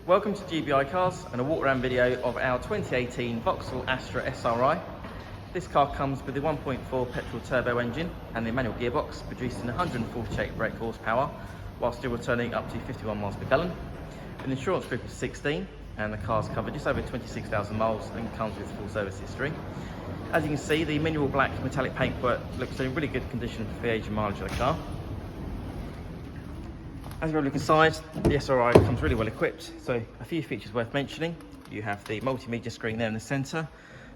Welcome to GBI Cars and a walk around video of our 2018 Vauxhall Astra SRI. This car comes with the 1.4 petrol turbo engine and the manual gearbox, producing 148 brake horsepower while still returning up to 51 miles per gallon. An insurance group of 16, and the car's covered just over 26,000 miles and comes with full service history. As you can see, the mineral black metallic paintwork looks in really good condition for the age and mileage of the car. As you look inside, the SRI comes really well equipped, so a few features worth mentioning. You have the multimedia screen there in the centre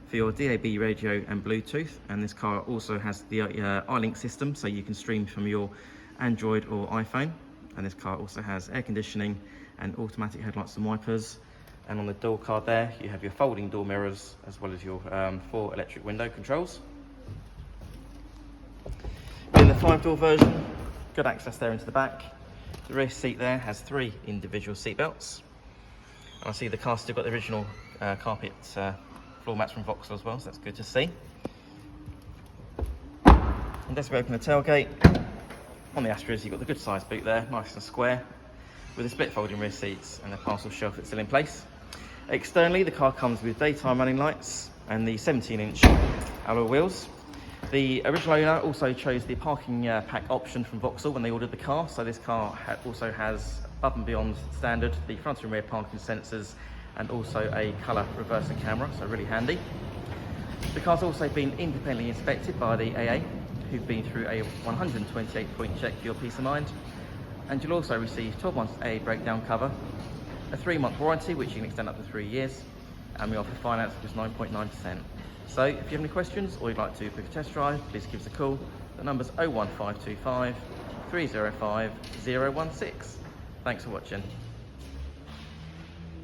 for your DAB radio and Bluetooth, and this car also has the iLink system, so you can stream from your Android or iPhone. And this car also has air conditioning and automatic headlights and wipers. And on the door card there, you have your folding door mirrors as well as your 4 electric window controls. In the 5-door version, good access there into the back. The rear seat there has 3 individual seat belts. And I see the car's still got the original carpet floor mats from Vauxhall as well, so that's good to see. And as we open the tailgate, on the Astras you've got the good sized boot there, nice and square, with the split folding rear seats and the parcel shelf that's still in place. Externally, the car comes with daytime running lights and the 17-inch alloy wheels. The original owner also chose the parking pack option from Vauxhall when they ordered the car, so this car also has, above and beyond standard, the front and rear parking sensors and also a colour reversing camera, so really handy. The car's also been independently inspected by the AA, who've been through a 128-point check for your peace of mind. And you'll also receive 12 months AA breakdown cover, a 3-month warranty which you can extend up to 3 years, and we offer finance of just 9.9%. So if you have any questions or you'd like to book a test drive, please give us a call. The number's 01525 305 016. Thanks for watching.